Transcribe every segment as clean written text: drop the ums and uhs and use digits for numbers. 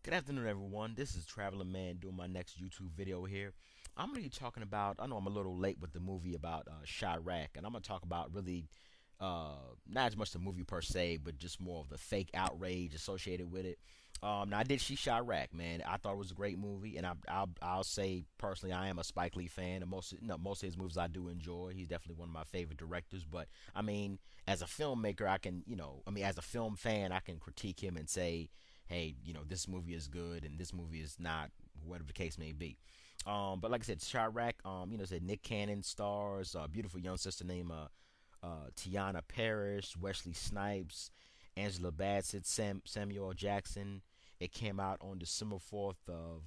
Good afternoon, everyone. This is Traveling Man doing my next YouTube video here. I'm going to be talking about, I know I'm a little late with the movie about Chiraq, and I'm going to talk about really not as much the movie per se, but just more of the fake outrage associated with it. Now, I did see Chiraq, man. I thought it was a great movie, and I'll say personally, I am a Spike Lee fan, and most of his movies I do enjoy. He's definitely one of my favorite directors. But I mean, as a filmmaker, I can, as a film fan, I can critique him and say, hey, this movie is good and this movie is not, whatever the case may be. But like I said, Chirac, said Nick Cannon stars a beautiful young sister named Tiana Parrish, Wesley Snipes, Angela Bassett, Samuel Jackson. It came out on December 4th of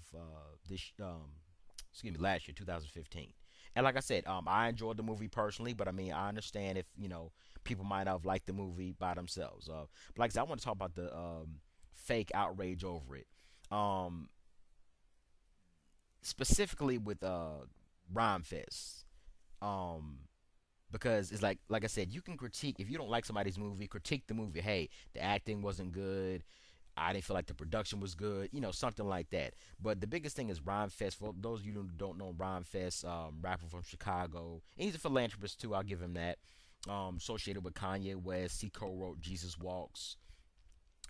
last year, 2015. And like I said, I enjoyed the movie personally, but I mean, I understand if people might not have liked the movie by themselves. But like I said, I want to talk about the fake outrage over it. Um, Specifically with Rhymefest. Um, because it's like I said, you can critique if you don't like somebody's movie, critique the movie. Hey, the acting wasn't good. I didn't feel like the production was good, something like that. But the biggest thing is Rhymefest. For those of you who don't know Rhymefest, rapper from Chicago, and he's a philanthropist too. I'll give him that. Associated with Kanye West, he co-wrote Jesus Walks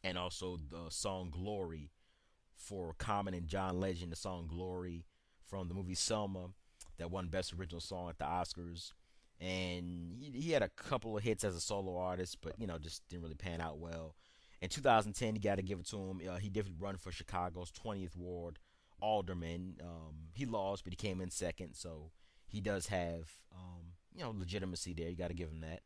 and also the song Glory for Common and John Legend, the song Glory from the movie Selma that won Best Original Song at the Oscars. And he had a couple of hits as a solo artist, but just didn't really pan out well. In 2010, you got to give it to him. He did run for Chicago's 20th Ward Alderman. He lost, but he came in second, so he does have legitimacy there. You got to give him that.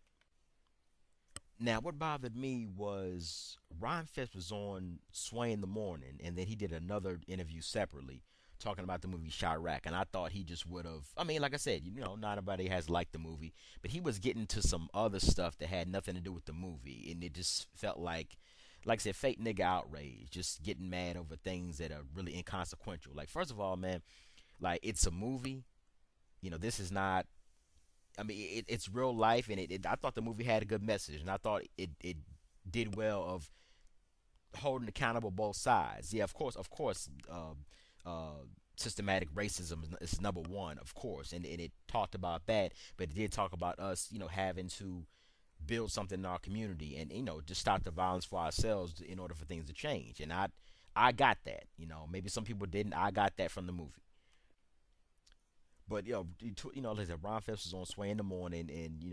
Now, what bothered me was Rhymefest was on Sway in the Morning, and then he did another interview separately talking about the movie Chirac. And I thought he just would have. I mean, like I said, not everybody has liked the movie, but he was getting to some other stuff that had nothing to do with the movie, and it just felt like I said, fake nigga outrage, just getting mad over things that are really inconsequential. Like, first of all, man, like it's a movie. This is not. I mean, it's real life, and I thought the movie had a good message, and I thought it did well of holding accountable both sides. Yeah, of course, systematic racism is number one, of course, and it talked about that, but it did talk about us, having to build something in our community and just stop the violence for ourselves in order for things to change. And I got that. Maybe some people didn't. I got that from the movie. But like I said, Ron Phipps was on Sway in the Morning, and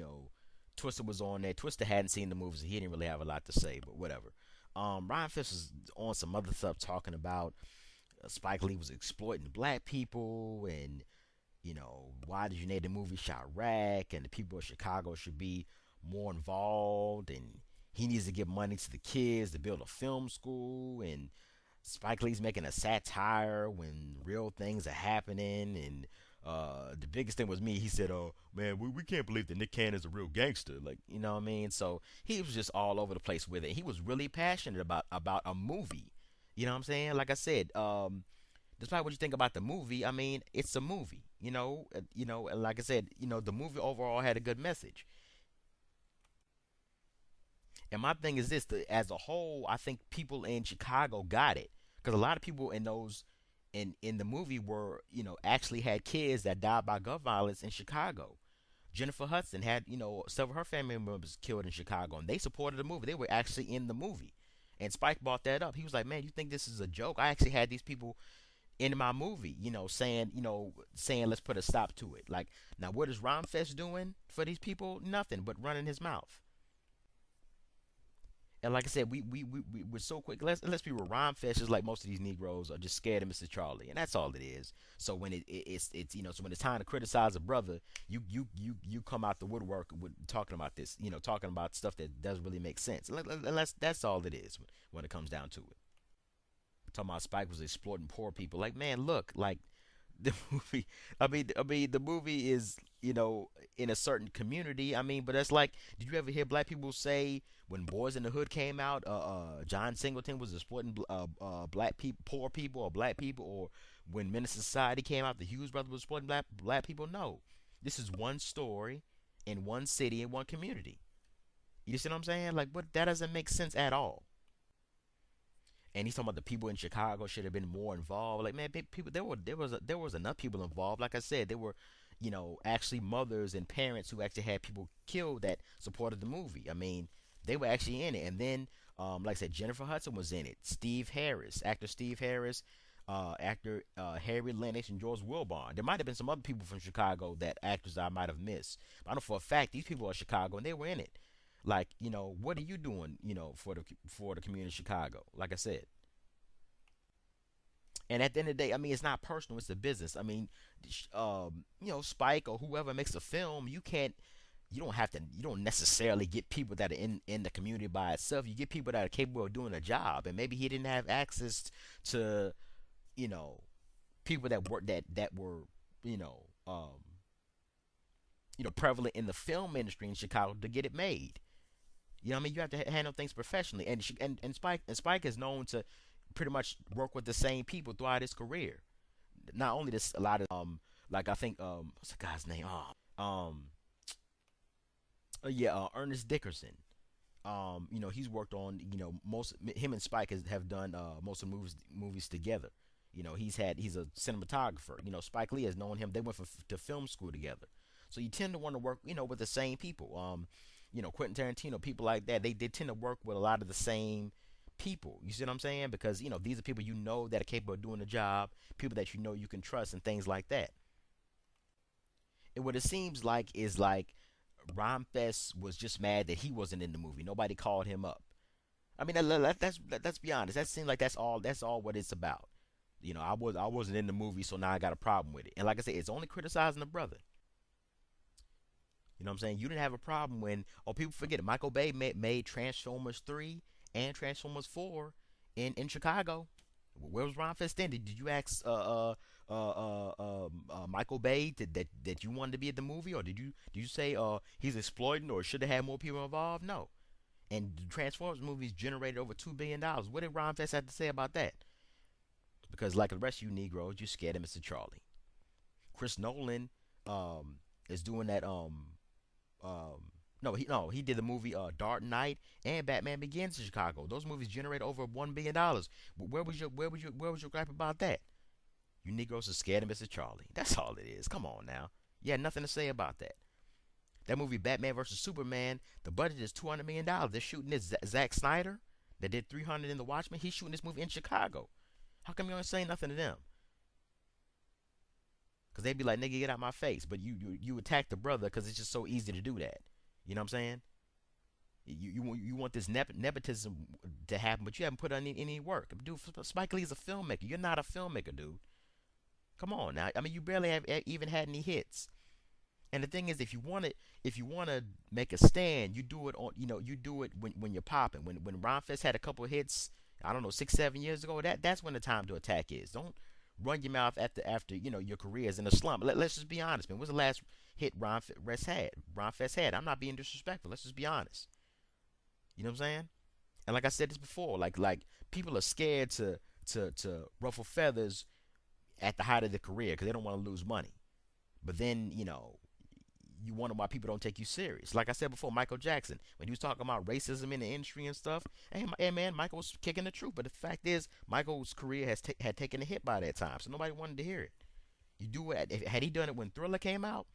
Twister was on there. Twister hadn't seen the movie, so he didn't really have a lot to say. But whatever. Ryan Phipps was on some other stuff talking about Spike Lee was exploiting black people, and why did you name the movie Chirac, and the people of Chicago should be more involved, and he needs to give money to the kids to build a film school, and Spike Lee's making a satire when real things are happening. And the biggest thing was me. He said, "Oh man, we can't believe that Nick Cannon's a real gangster." Like, you know what I mean? So he was just all over the place with it. He was really passionate about a movie. You know what I'm saying? Like I said, despite what you think about the movie, I mean, it's a movie. And like I said, the movie overall had a good message. And my thing is this: as a whole, I think people in Chicago got it because a lot of people in those in the movie were actually had kids that died by gun violence in Chicago. Jennifer Hudson had several of her family members killed in Chicago, and they supported the movie. They were actually in the movie, and Spike brought that up. He was like, "Man, you think this is a joke? I actually had these people in my movie, saying let's put a stop to it." Like, now what is Ron Fest doing for these people? Nothing but running his mouth. And like I said, we're so quick. Let's be real. Rhyme Fest is like most of these Negroes are just scared of Mr. Charlie, and that's all it is. So when it's so when it's time to criticize a brother, you come out the woodwork with talking about this, talking about stuff that doesn't really make sense. And that's all it is when it comes down to it. Talking about Spike was exploiting poor people. Like, man, look, like the movie. I mean, the movie is in a certain community. I mean, but that's like, did you ever hear black people say when Boys in the Hood came out, John Singleton was exploiting black people, poor people, or black people, or when Menace to Society came out, the Hughes brothers was exploiting black people? No, this is one story in one city in one community. You see what I'm saying? Like, what, that doesn't make sense at all. And he's talking about the people in Chicago should have been more involved. Like, man, people, there was enough people involved. Like I said, there were, actually mothers and parents who actually had people killed that supported the movie. I mean, they were actually in it. And then, like I said, Jennifer Hudson was in it. Actor Steve Harris, actor Harry Lennox, and George Wilbon. There might have been some other people from Chicago that actors I might have missed. But I know for a fact these people are Chicago and they were in it. Like, what are you doing, for the community of Chicago? Like I said. And at the end of the day, I mean, it's not personal; it's a business. I mean, Spike or whoever makes a film, you don't have to, you don't necessarily get people that are in the community by itself. You get people that are capable of doing a job, and maybe he didn't have access to, you know, people that were that were, you know, um, prevalent in the film industry in Chicago to get it made. You know what I mean? You have to handle things professionally, and Spike is known to pretty much work with the same people throughout his career. Not only this, a lot of like I think what's the guy's name? Yeah, Ernest Dickerson. He's worked on most him and Spike have done most of the movies together. He's a cinematographer. Spike Lee has known him. They went to film school together. So you tend to want to work with the same people. Quentin Tarantino, people like that. They tend to work with a lot of the same people. You see what I'm saying? Because these are people that are capable of doing the job, people that you can trust, and things like that. And what it seems like is like Rhymefest was just mad that he wasn't in the movie. Nobody called him up. I mean, let's be honest. That seems like that's all what it's about. I wasn't in the movie, so now I got a problem with it. And like I said, it's only criticizing the brother. You know what I'm saying? You didn't have a problem when people forget it. Michael Bay made Transformers 3 and Transformers 4 in Chicago. Where was Ron Fest then? Did you ask Michael Bay that you wanted to be at the movie, or did you say he's exploiting or should have had more people involved? No. And the Transformers movies generated over $2 billion. What did Ron Fest have to say about that? Because like the rest of you Negroes, you scared of Mr. Charlie. Chris Nolan is doing that no, he did the movie Dark Knight and Batman Begins in Chicago. Those movies generate over $1 billion. Where was your gripe about that? You Negroes are scared of Mr. Charlie. That's all it is. Come on now. You had nothing to say about that. That movie Batman versus Superman, the budget is $200 million. They're shooting this. Zack Snyder that did 300 in The Watchmen. He's shooting this movie in Chicago. How come you don't say nothing to them? Because they'd be like, nigga, get out my face. But you attack the brother because it's just so easy to do that. You know what I'm saying? You want this nepotism to happen, but you haven't put on any work. Dude, Spike Lee's a filmmaker. You're not a filmmaker, dude. Come on now. I mean, you barely have even had any hits. And the thing is, if you want to make a stand, you do it when you're popping. When Ron Fest had a couple of hits, I don't know, 6-7 years ago, that's when the time to attack is. Don't run your mouth after your career is in a slump. Let's just be honest, man. What's the last hit Ron Fest had? I'm not being disrespectful. Let's just be honest. You know what I'm saying? And like I said this before, like people are scared to ruffle feathers at the height of their career because they don't want to lose money. But then you wonder why people don't take you serious. Like I said before, Michael Jackson, when he was talking about racism in the industry and stuff, hey man, Michael was kicking the truth. But the fact is, Michael's career had taken a hit by that time, so nobody wanted to hear it. You do it. Had he done it when Thriller came out,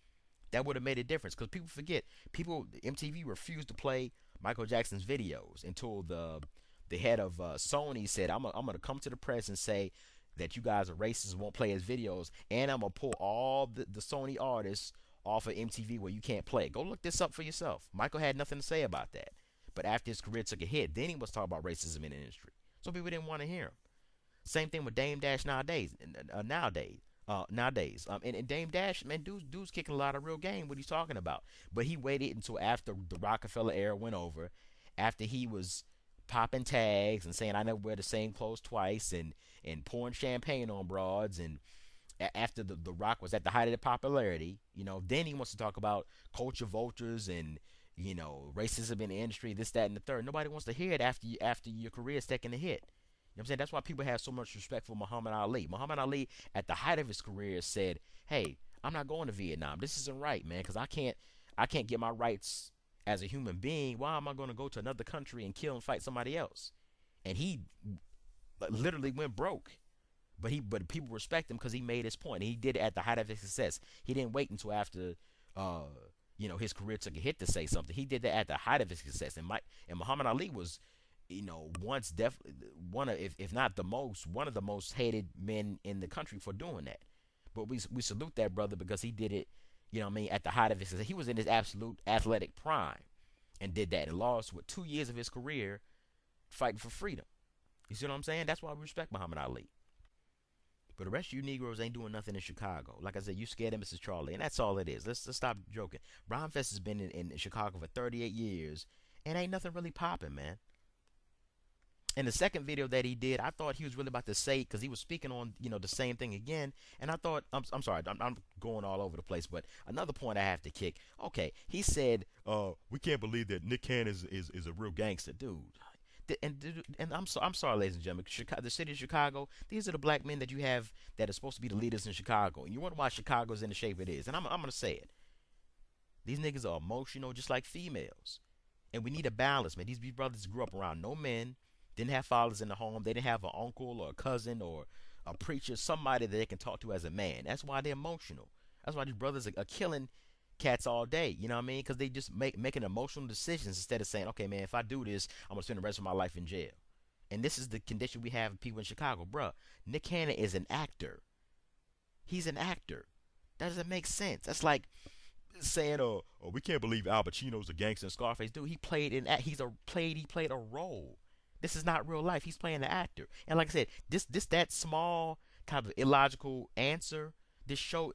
that would have made a difference. Because people forget, MTV refused to play Michael Jackson's videos until the head of Sony said, I'm gonna come to the press and say that you guys are racist and won't play his videos, and I'm gonna pull all the Sony artists off of MTV where you can't play. Go look this up for yourself. Michael had nothing to say about that. But after his career took a hit, then he was talking about racism in the industry. So people didn't want to hear him. Same thing with Dame Dash nowadays. And Dame Dash, man, dude's kicking a lot of real game. What he's talking about, but he waited until after the Rockefeller era went over, after he was popping tags and saying I never wear the same clothes twice, and pouring champagne on broads, and after the Rock was at the height of the popularity, then he wants to talk about culture vultures and racism in the industry, this, that, and the third. Nobody wants to hear it after your career is taking a hit. You know what I'm saying? That's why people have so much respect for Muhammad Ali. Muhammad Ali, at the height of his career, said, "Hey, I'm not going to Vietnam. This isn't right, man, because I can't get my rights as a human being. Why am I going to go to another country and kill and fight somebody else?" And he literally went broke. But people respect him because he made his point. He did it at the height of his success. He didn't wait until after uh his career took a hit to say something. He did that at the height of his success. And Muhammad Ali was, once definitely one of, if not the most, one of the most hated men in the country for doing that. But we salute that brother because he did it, at the height of his success. He was in his absolute athletic prime and did that and lost with 2 years of his career fighting for freedom. You see what I'm saying? That's why we respect Muhammad Ali. But the rest of you Negroes ain't doing nothing in Chicago. Like I said, you scared of Mrs. Charlie, and that's all it is. Let's stop joking. Rhymefest has been in Chicago for 38 years, and ain't nothing really popping, man. In the second video that he did, I thought he was really about to say, because he was speaking on, the same thing again, and I thought, I'm sorry, I'm going all over the place, but another point I have to kick. Okay, he said, we can't believe that Nick Cannon is a real gangster, dude. And I'm sorry, ladies and gentlemen. The city of Chicago. These are the black men that you have that are supposed to be the leaders in Chicago. And you wonder why Chicago's in the shape it is. And I'm gonna say it. These niggas are emotional, just like females. And we need a balance, man. These brothers grew up around no men, didn't have fathers in the home. They didn't have an uncle or a cousin or a preacher, somebody that they can talk to as a man. That's why they're emotional. That's why these brothers are killing cats all day, you know what I mean? Because they just making emotional decisions instead of saying, okay, man, if I do this, I'm gonna spend the rest of my life in jail. And this is the condition we have of people in Chicago, bruh. Nick Cannon is an actor. He's an actor. That doesn't make sense. That's like saying, we can't believe Al Pacino's a gangster in Scarface. Dude, he played a role. This is not real life. He's playing an actor. And like I said, that small type of illogical answer. It shows,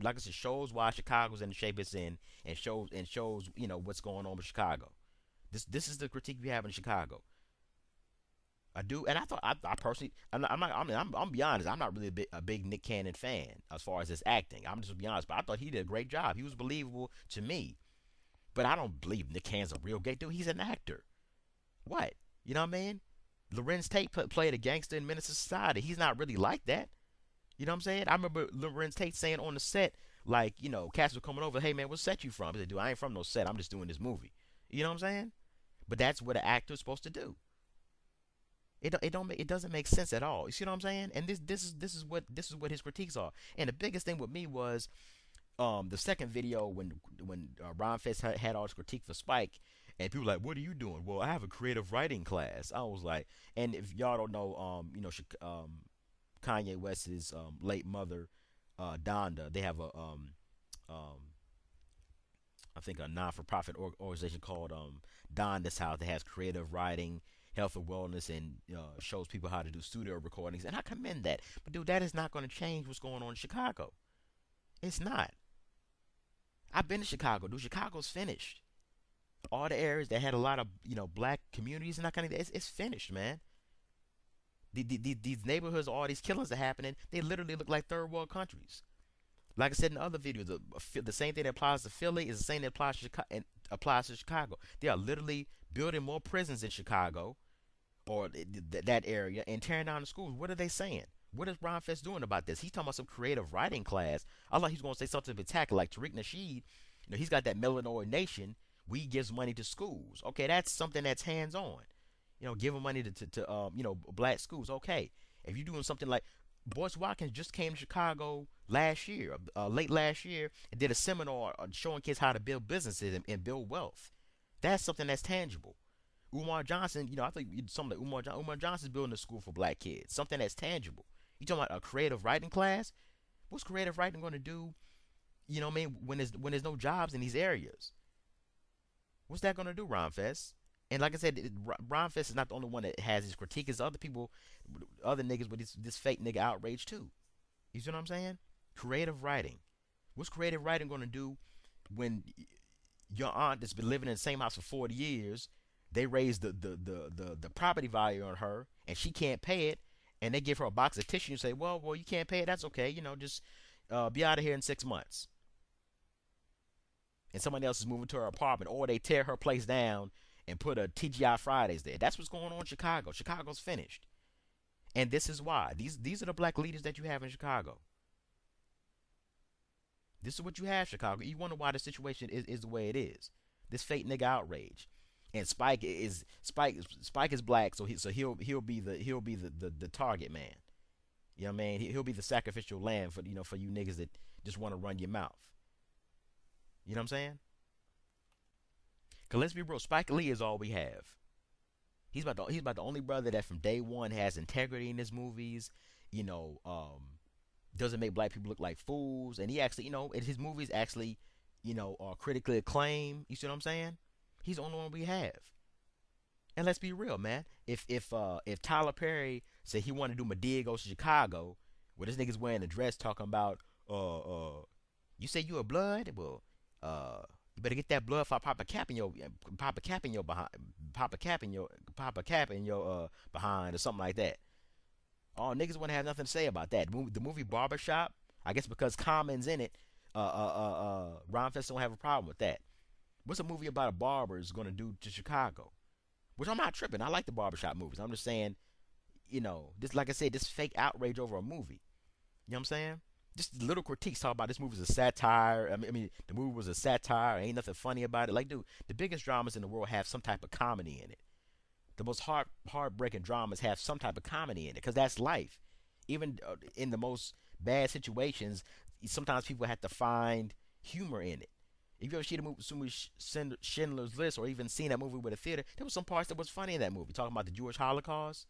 like I said, shows why Chicago's in the shape it's in, and shows what's going on with Chicago. This is the critique we have in Chicago. I do, and I thought I personally, I'm not, I mean, I'm be honest, I'm not really a big Nick Cannon fan as far as his acting. I'm just be honest, but I thought he did a great job. He was believable to me, but I don't believe Nick Cannon's a real gay dude. He's an actor. What, you know what I mean? Lorenz Tate played a gangster in Menace to Society. He's not really like that. You know what I'm saying? I remember Lorenz Tate saying on the set, like, cats were coming over, hey man, what set you from? He said, dude, I ain't from no set. I'm just doing this movie. You know what I'm saying? But that's what an actor's supposed to do. It doesn't make sense at all. You see what I'm saying? And this is what his critiques are. And the biggest thing with me was the second video when Rhymefest had all his critique for Spike, and people were like, what are you doing? Well, I have a creative writing class. I was like, and if y'all don't know, Kanye West's late mother, Donda, they have I think a non-for-profit organization called Donda's House that has creative writing, health and wellness, and shows people how to do studio recordings. And I commend that. But dude, that is not going to change what's going on in Chicago. It's not. I've been to Chicago, dude. Chicago's finished. All the areas that had a lot of black communities and that kind of it's finished, man. These neighborhoods, all these killings are happening. They literally look like third world countries. Like I said in other videos, the same thing that applies to Philly is the same that applies to Chicago. They are literally building more prisons in Chicago or that area and tearing down the schools. What are they saying? What is Rhymefest doing about this? He's talking about some creative writing class. I thought he's going to say something spectacular like Tariq Nasheed. He's got that Melanoid Nation. We gives money to schools. Okay, that's something that's hands on. Giving money to black schools. Okay, if you're doing something like Boyce Watkins just came to Chicago last year, late last year, and did a seminar showing kids how to build businesses and build wealth. That's something that's tangible. Umar Johnson, I think something like Umar Johnson's building a school for black kids. Something that's tangible. You talking about a creative writing class? What's creative writing going to do? When there's no jobs in these areas. What's that going to do, Rhymefest? And like I said, Rhymefest is not the only one that has his critique. It's other people, other niggas with this fake nigga outrage too. You see what I'm saying? Creative writing. What's creative writing going to do when your aunt that's been living in the same house for 40 years, they raise the property value on her and she can't pay it, and they give her a box of tissue and say, well, you can't pay it. That's okay. Just be out of here in 6 months. And somebody else is moving to her apartment, or they tear her place down and put a TGI Fridays there. That's what's going on in Chicago. Chicago's finished. And this is why. These are the black leaders that you have in Chicago. This is what you have, Chicago. You wonder why the situation is the way it is. This fake nigga outrage. And Spike is black, so he'll be the target man. You know what I mean? He'll be the sacrificial lamb for for you niggas that just want to run your mouth. You know what I'm saying? Cause let's be real, Spike Lee is all we have. He's about the only brother that from day one has integrity in his movies. You know, doesn't make black people look like fools, and he actually, his movies actually, are critically acclaimed. You see what I'm saying? He's the only one we have. And let's be real, man. If Tyler Perry said he wanted to do Madea Goes to Chicago, where this nigga's wearing a dress talking about you say you a blood, well, you better get that blood if I pop a cap in your behind, pop a cap in your behind or something like that. Oh, niggas wouldn't have nothing to say about that. The movie Barbershop, I guess because Common's in it, Rhymefest don't have a problem with that. What's a movie about a barber is gonna do to Chicago? Which I'm not tripping. I like the barbershop movies. I'm just saying, this, like I said, this fake outrage over a movie. You know what I'm saying? Just little critiques talk about this movie is a satire. I mean, the movie was a satire. Ain't nothing funny about it. Like, dude, the biggest dramas in the world have some type of comedy in it. The most heartbreaking dramas have some type of comedy in it, because that's life. Even in the most bad situations, sometimes people have to find humor in it. If you ever see the movie Schindler's List, or even seen that movie with a theater, there was some parts that was funny in that movie, talking about the Jewish Holocaust.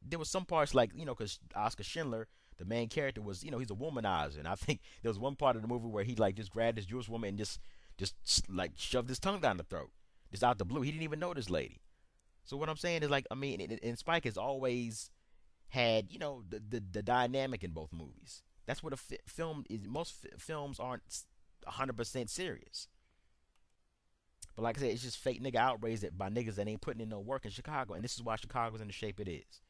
There was some parts like, because Oscar Schindler, the main character, was, he's a womanizer, and I think there was one part of the movie where he like just grabbed this Jewish woman and just like shoved his tongue down the throat, just out the blue. He didn't even know this lady. So what I'm saying is, like, I mean, and Spike has always had, the dynamic in both movies. That's what a film is. Most films aren't 100% serious. But like I said, it's just fake nigga outrage that by niggas that ain't putting in no work in Chicago, and this is why Chicago's in the shape it is.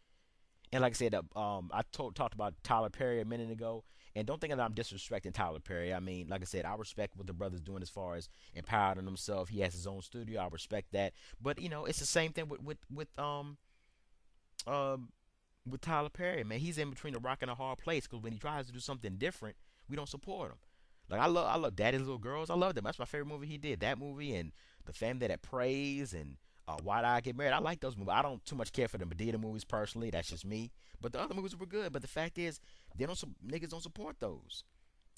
And like I said, I talked about Tyler Perry a minute ago, and don't think that I'm disrespecting Tyler Perry. I mean, like I said, I respect what the brother's doing as far as empowering himself. He has his own studio. I respect that. But it's the same thing with Tyler Perry, man. He's in between a rock and a hard place, because when he tries to do something different, we don't support him. Like, I love Daddy's Little Girls. I love them. That's my favorite movie he did. That movie, and The Family That Prays, and Why Did I Get Married? I like those movies. I don't too much care for the Medea movies personally. That's just me. But the other movies were good. But the fact is, niggas don't support those.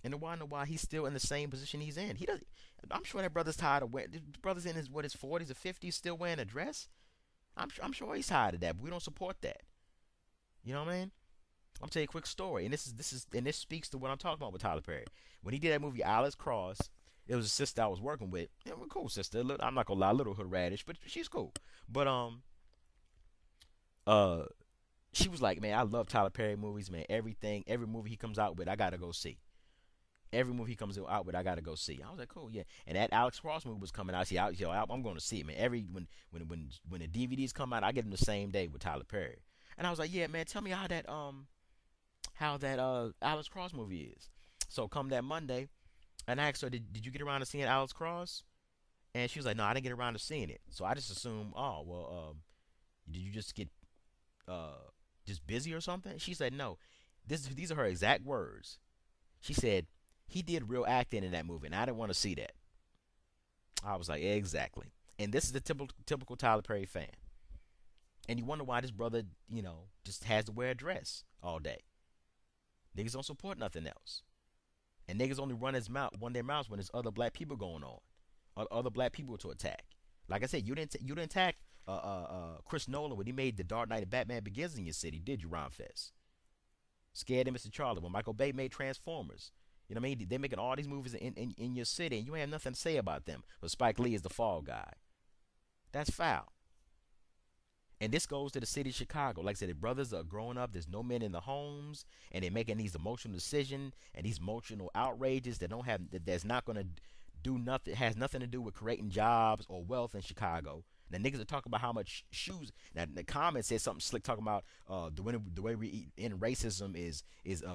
And I wonder why he's still in the same position he's in. He does. I'm sure that brother's tired of wearing. Brother's in his 40s or 50s still wearing a dress. I'm sure he's tired of that. But we don't support that. You know what I mean? I'll tell you a quick story, and this speaks to what I'm talking about with Tyler Perry. When he did that movie Alice Cross, it was a sister I was working with. A cool sister. I'm not gonna lie, a little hood radish, but she's cool. But she was like, man, I love Tyler Perry movies, man. Every movie he comes out with, I gotta go see. Every movie he comes out with, I gotta go see. I was like, cool, yeah. And that Alex Cross movie was coming out. See, I'm going to see it, man. When the DVDs come out, I get them the same day with Tyler Perry. And I was like, yeah, man, tell me how that Alex Cross movie is. So come that Monday, and I asked her, did you get around to seeing Alex Cross? And she was like, no, I didn't get around to seeing it. So I just assumed, oh, well, did you just get just busy or something? She said, no. These are her exact words. She said, he did real acting in that movie, and I didn't want to see that. I was like, exactly. And this is the typical Tyler Perry fan. And you wonder why this brother, just has to wear a dress all day. Niggas don't support nothing else. And niggas only run their mouths when there's other black people going on, or other black people to attack. Like I said, you didn't attack Chris Nolan when he made The Dark Knight and Batman Begins in your city, did you, Rhymefest? Scared of Mr. Charlie when Michael Bay made Transformers. You know what I mean? They're making all these movies in your city, and you ain't have nothing to say about them. But Spike Lee is the fall guy. That's foul. And this goes to the city of Chicago. Like I said, the brothers are growing up. There's no men in the homes, and they're making these emotional decisions and these emotional outrages that's not gonna do nothing. Has nothing to do with creating jobs or wealth in Chicago. Now niggas are talking about how much shoes. Now the comment said something slick talking about the way we end racism is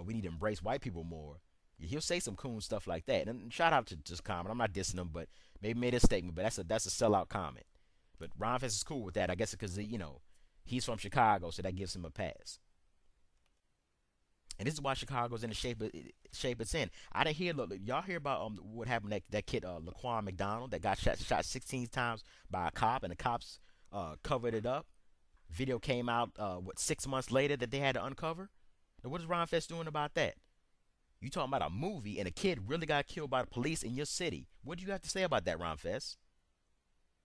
we need to embrace white people more. He'll say some cool stuff like that. And shout out to this comment. I'm not dissing him, but maybe made a statement. But that's a sellout comment. But Rhymefest is cool with that, I guess, because he's from Chicago, so that gives him a pass. And this is why Chicago's in the shape it's in. I didn't hear y'all hear about what happened that kid Laquan McDonald that got shot 16 times by a cop and the cops covered it up. Video came out 6 months later that they had to uncover. Now what is Ron Fest doing about that? You talking about a movie and a kid really got killed by the police in your city. What do you have to say about that, Ron Fest?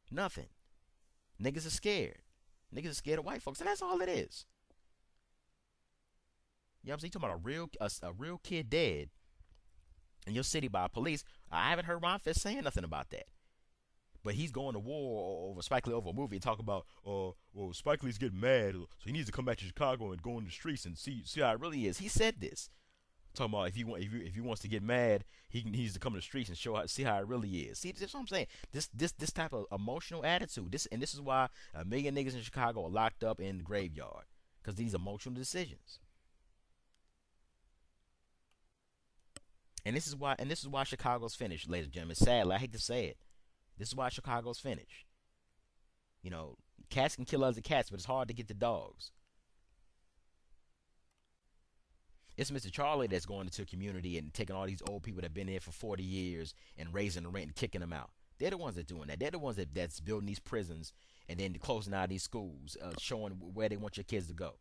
Nothing. Niggas are scared. Niggas are scared of white folks, and that's all it is. You know what I'm saying? You talking about a real kid dead in your city by police. I haven't heard Ron Fest saying nothing about that. But he's going to war over Spike Lee over a movie and talk about, well, Spike Lee's getting mad, so he needs to come back to Chicago and go in the streets and see how it really is. He said this. Talking about if he wants to get mad, he needs to come to the streets and see how it really is. See, that's what I'm saying. This type of emotional attitude. This is why a million niggas in Chicago are locked up in the graveyard, because these emotional decisions. And this is why Chicago's finished, ladies and gentlemen. Sadly, I hate to say it. This is why Chicago's finished. You know, cats can kill other cats, but it's hard to get the dogs. It's Mr. Charlie that's going into a community and taking all these old people that have been there for 40 years and raising the rent and kicking them out. They're the ones that are doing that. They're the ones that's building these prisons and then closing out these schools, showing where they want your kids to go.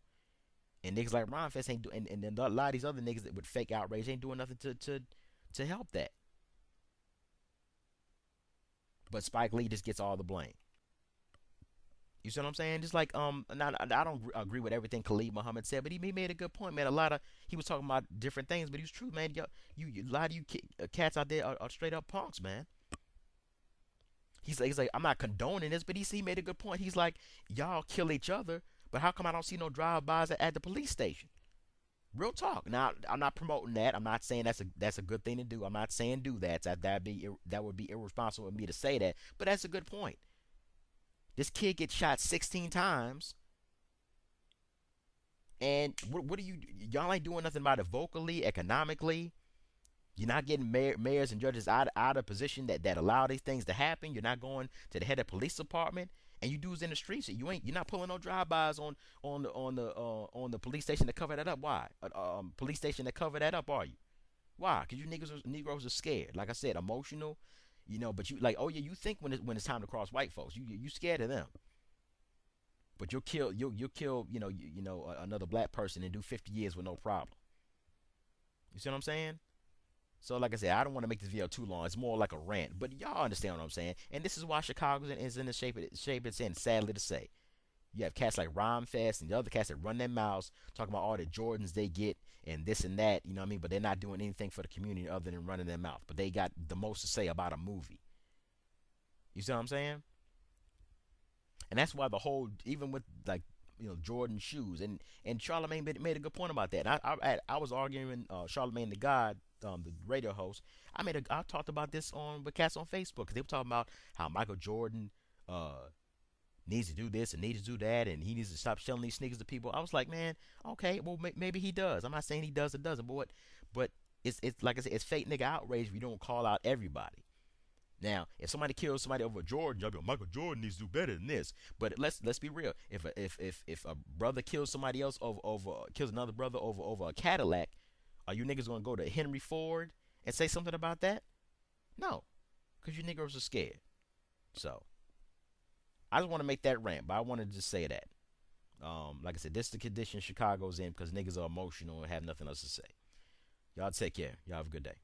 And niggas like Rhymefest ain't doing, and a lot of these other niggas that with fake outrage ain't doing nothing to help that. But Spike Lee just gets all the blame. You see what I'm saying? Just like I don't agree with everything Khalid Muhammad said, but he made a good point, man. He was talking about different things, but he was true, man. A lot of you cats out there are straight up punks, man. He's like, I'm not condoning this, but he made a good point. He's like, y'all kill each other, but how come I don't see no drive-bys at the police station? Real talk. Now, I'm not promoting that. I'm not saying that's a good thing to do. I'm not saying do that. That would be irresponsible of me to say that. But that's a good point. This kid gets shot 16 times, and what are y'all ain't doing nothing about it vocally, economically. You're not getting mayors and judges out of position that allow these things to happen. You're not going to the head of police department, and you dudes in the streets. You're not pulling no drive-bys on the police station to cover that up. Why? Police station to cover that up? Are you? Why? Because you Negroes are scared. Like I said, emotional. You know, but you like, oh yeah, you think when it's time to cross white folks, you scared of them. But you'll kill another black person and do 50 years with no problem. You see what I'm saying? So like I said, I don't want to make this video too long. It's more like a rant, but y'all understand what I'm saying. And this is why Chicago is in the shape it's in. Sadly to say, you have cats like Rhymefest and the other cats that run their mouths talking about all the Jordans they get and this and that. You know what I mean? But they're not doing anything for the community other than running their mouth. But they got the most to say about a movie. You see what I'm saying? And that's why the whole, even with like Jordan shoes and Charlemagne made a good point about that. And I was arguing Charlemagne the God, the radio host. I talked about this with cats on Facebook because they were talking about how Michael Jordan needs to do this and needs to do that, and he needs to stop selling these sneakers to people. I was like, man, okay, well maybe he does. I'm not saying he does or doesn't, but it's like I said, it's fake nigga outrage if you don't call out everybody. Now, if somebody kills somebody over Jordan, y'all be like, Michael Jordan needs to do better than this. But let's be real. If a brother kills somebody else kills another brother over a Cadillac, are you niggas gonna go to Henry Ford and say something about that? No, because you niggas are scared. So I just want to make that rant, but I wanted to just say that. Like I said, this is the condition Chicago's in because niggas are emotional and have nothing else to say. Y'all take care. Y'all have a good day.